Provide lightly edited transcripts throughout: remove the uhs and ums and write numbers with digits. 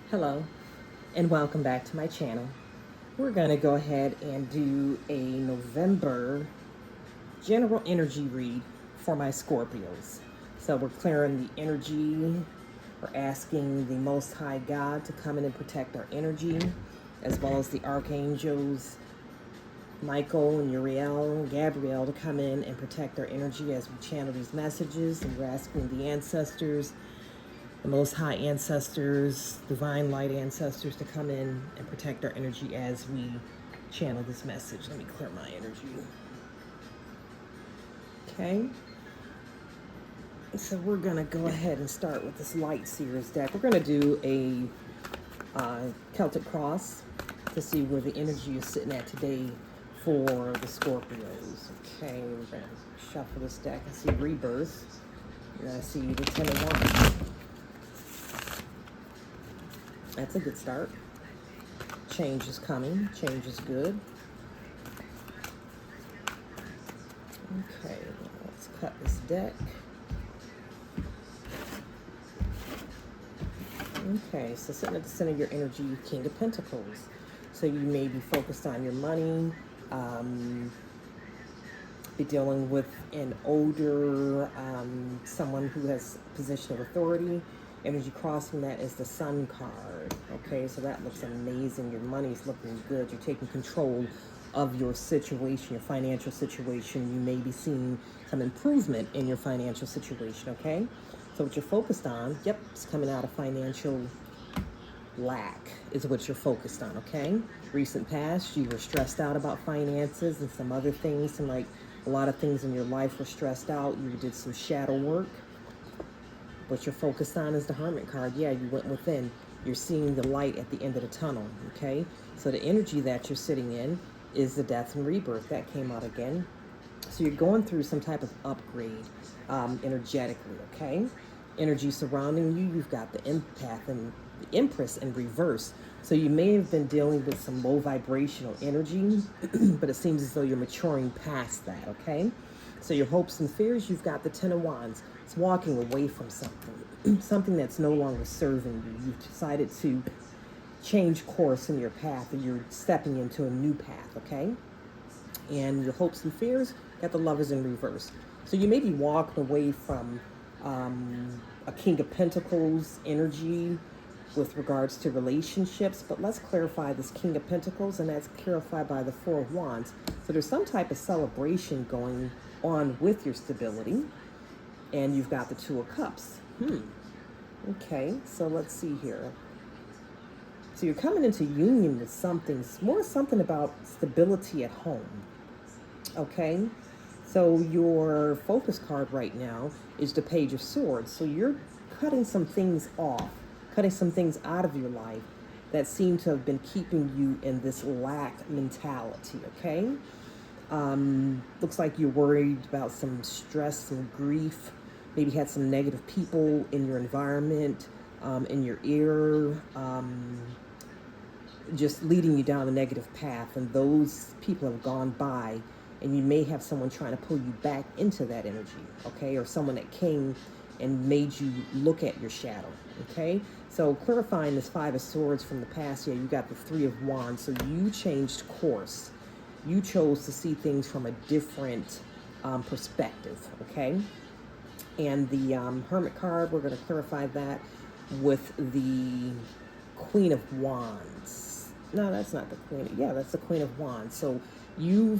Hello, and welcome back to my channel. We're going to go ahead and do a November general energy read for my Scorpios. So we're clearing the energy. We're asking the Most High God to come in and protect our energy, as well as the archangels, Michael and Uriel, Gabriel, to come in and protect our energy as we channel these messages. And we're asking the ancestors, the Most High ancestors, divine light ancestors, to come in and protect our energy as we channel this message. Let me clear my energy. Okay. So we're going to go ahead and start with this Light Seers deck. We're going to do a Celtic Cross to see where the energy is sitting at today for the Scorpios. Okay, we're going to shuffle this deck and see Rebirth. And I see the Ten of Wands. That's a good start. Change is coming. Change is good. Okay, let's cut this deck. Okay, so sitting at the center of your energy, King of Pentacles. So you may be focused on your money, be dealing with an older, someone who has a position of authority. Energy crossing that is the Sun card. Okay, so that looks amazing. Your money's looking good. You're taking control of your situation, your financial situation. You may be seeing some improvement in your financial situation. Okay, so what you're focused on, yep, it's coming out of financial lack is what you're focused on. Okay, recent past, you were stressed out about finances and some other things, some like a lot of things in your life were stressed out. You did some shadow work. What you're focused on is the Hermit card. Yeah, you went within. You're seeing the light at the end of the tunnel, okay? So the energy that you're sitting in is the death and rebirth. That came out again. So you're going through some type of upgrade energetically, okay? Energy surrounding you, you've got the empath and the empress in reverse. So you may have been dealing with some low vibrational energy, but it seems as though you're maturing past that, okay? So your hopes and fears, you've got the Ten of Wands. It's walking away from something, something that's no longer serving you. You've decided to change course in your path, or you're stepping into a new path, okay? And your hopes and fears, got the Lovers in reverse. So you may be walking away from a King of Pentacles energy with regards to relationships, but let's clarify this King of Pentacles, and that's clarified by the Four of Wands. So there's some type of celebration going on with your stability, and you've got the Two of Cups. Okay, so let's see here. So you're coming into union with something, more something about stability at home. Okay, so your focus card right now is the Page of Swords. So you're cutting some things off, cutting some things out of your life that seem to have been keeping you in this lack mentality, okay? Looks like you're worried about some stress and grief. Maybe had some negative people in your environment, in your ear, just leading you down a negative path. And those people have gone by, and you may have someone trying to pull you back into that energy, okay? Or someone that came and made you look at your shadow, okay? So clarifying this Five of Swords from the past, yeah, you got the Three of Wands. So you changed course. You chose to see things from a different perspective, okay? And the Hermit card, we're going to clarify that with the Queen of Wands. No, that's not the Queen. Yeah, that's the Queen of Wands. So you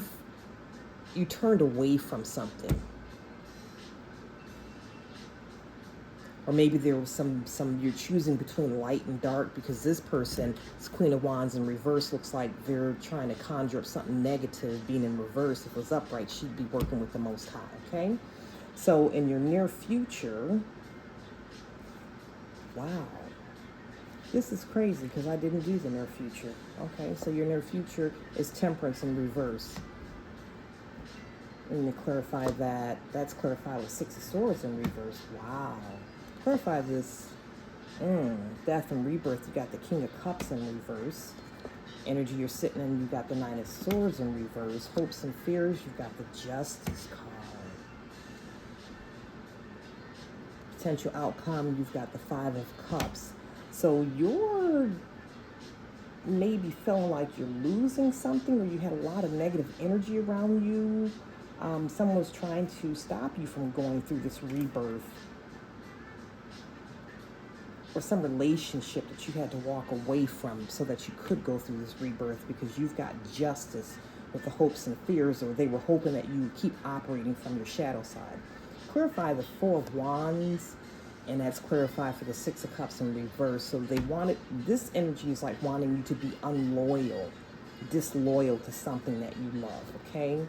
turned away from something. Or maybe there was some you're choosing between light and dark, because this person, this Queen of Wands in reverse, looks like they're trying to conjure up something negative being in reverse. If it was upright, she'd be working with the Most High, okay? So in your near future, wow, this is crazy because I didn't do the near future. Okay, so your near future is Temperance in reverse. And to clarify that, that's clarified with Six of Swords in reverse. Wow. Clarify this. Death and rebirth, you got the King of Cups in reverse. Energy you're sitting in, you got the Nine of Swords in reverse. Hopes and fears, you've got the Justice card. Potential outcome, you've got the Five of Cups. So you're maybe feeling like you're losing something, or you had a lot of negative energy around you. Someone was trying to stop you from going through this rebirth, or some relationship that you had to walk away from so that you could go through this rebirth, because you've got justice with the hopes and fears, or they were hoping that you keep operating from your shadow side. Clarify the Four of Wands, and that's clarified for the Six of Cups in reverse. So they wanted, this energy is like wanting you to be unloyal, disloyal to something that you love, okay?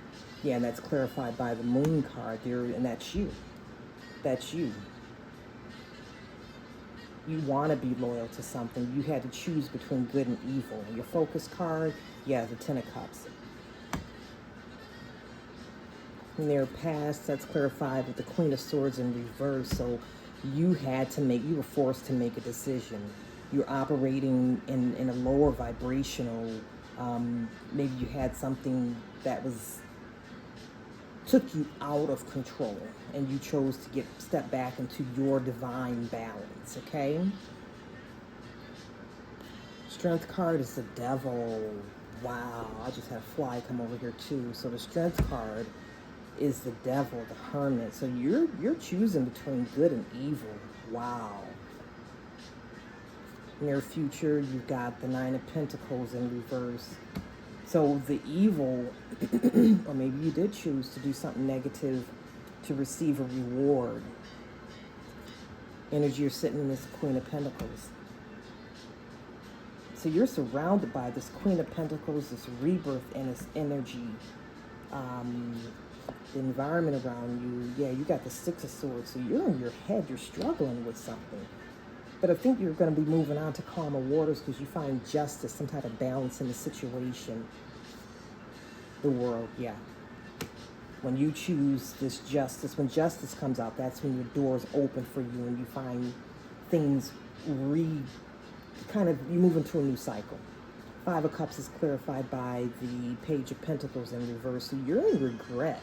Yeah, and that's clarified by the Moon card there, and that's you. That's you. You want to be loyal to something. You had to choose between good and evil. Your focus card, yeah, the Ten of Cups. In their past, that's clarified with the Queen of Swords in reverse. So you were forced to make a decision. You're operating in a lower vibrational, maybe you had something that took you out of control, and you chose to step back into your divine balance, okay? Strength card is the Devil. Wow, I just had a fly come over here too. So the Strength card is the Devil, the Hermit. So you're choosing between good and evil. Wow. Near future, you've got the Nine of Pentacles in reverse. So the evil, or maybe you did choose to do something negative to receive a reward. Energy, you're sitting in this Queen of Pentacles. So you're surrounded by this Queen of Pentacles, this rebirth, and this energy. The environment around you, yeah, you got the Six of Swords. So you're in your head, you're struggling with something. But I think you're going to be moving on to calmer waters, because you find justice, some type of balance in the situation. The world, yeah. When you choose this justice, when justice comes out, that's when your doors open for you, and you find things you move into a new cycle. Five of Cups is clarified by the Page of Pentacles in reverse. So you're in regret.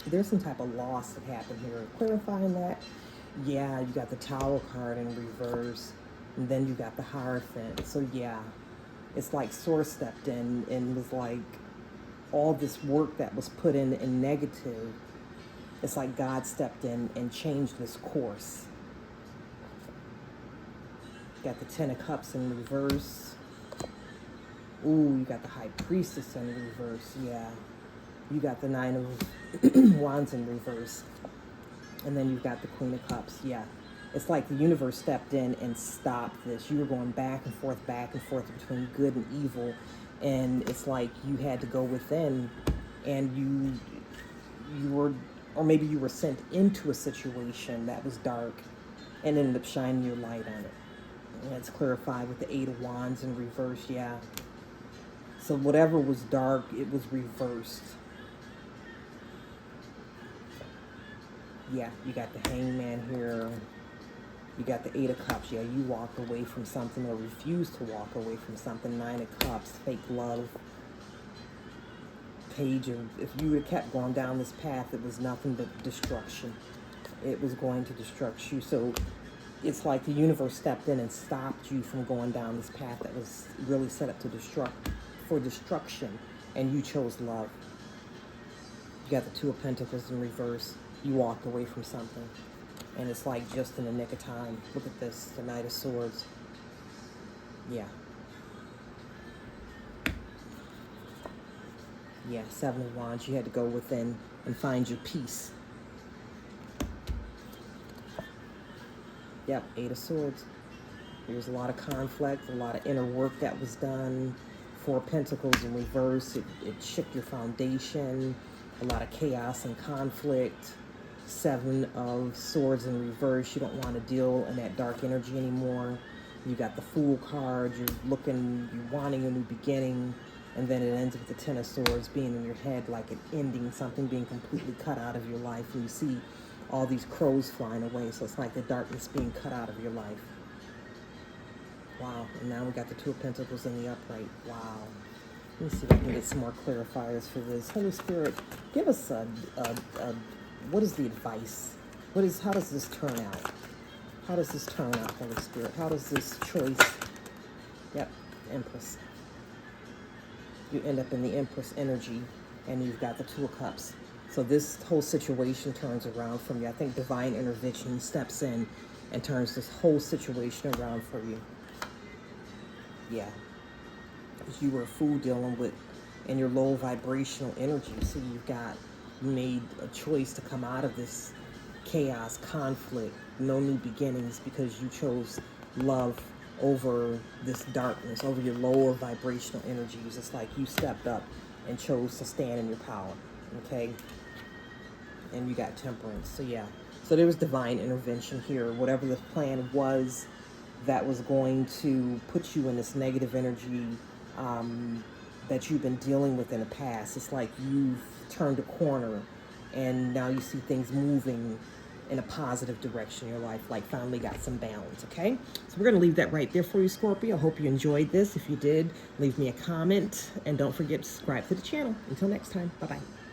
There's some type of loss that happened here. Clarifying that, yeah, you got the Tower card in reverse, and then you got the Hierophant. So yeah, it's like Source stepped in and was like, all this work that was put in negative, it's like God stepped in and changed this course. Got the Ten of Cups in reverse. Ooh, you got the High Priestess in reverse, yeah. You got the Nine of Wands in reverse. And then you've got the Queen of Cups, yeah. It's like the universe stepped in and stopped this. You were going back and forth between good and evil. And it's like you had to go within, and you were, or maybe you were sent into a situation that was dark and ended up shining your light on it. And that's clarified with the Eight of Wands in reverse, yeah. So whatever was dark, it was reversed. Yeah, you got the Hangman here. You got the Eight of Cups. Yeah, you walked away from something, or refused to walk away from something. Nine of Cups, fake love. Page of, if you had kept going down this path, it was nothing but destruction. It was going to destruct you. So it's like the universe stepped in and stopped you from going down this path that was really set up to for destruction, and you chose love. You got the Two of Pentacles in reverse. You walked away from something. And it's like just in the nick of time. Look at this, the Knight of Swords. Yeah. Yeah, Seven of Wands. You had to go within and find your peace. Yep, Eight of Swords. There was a lot of conflict, a lot of inner work that was done. Four of Pentacles in reverse. It shook your foundation. A lot of chaos and conflict. Seven of Swords in reverse. You don't want to deal in that dark energy anymore. You got the Fool card. You're wanting a new beginning. And then it ends with the Ten of Swords being in your head, like an ending, something being completely cut out of your life. And you see all these crows flying away. So it's like the darkness being cut out of your life. Wow. And now we got the Two of Pentacles in the upright. Wow. Let me see if I can get some more clarifiers for this. Holy Spirit, give us what is the advice? How does this turn out? How does this turn out, Holy Spirit? How does this choice? Yep, Empress. You end up in the Empress energy, and you've got the Two of Cups. So this whole situation turns around from you. I think divine intervention steps in and turns this whole situation around for you. Yeah. Because you were a fool dealing with in your low vibrational energy. So you made a choice to come out of this chaos, conflict, no new beginnings, because you chose love over this darkness, over your lower vibrational energies. It's like you stepped up and chose to stand in your power, okay? And you got Temperance. So yeah, so there was divine intervention here. Whatever the plan was that was going to put you in this negative energy that you've been dealing with in the past, it's like you've turned a corner and now you see things moving in a positive direction in your life, like finally got some balance, okay? So we're gonna leave that right there for you, Scorpio. I hope you enjoyed this. If you did, leave me a comment and don't forget to subscribe to the channel. Until next time, bye-bye.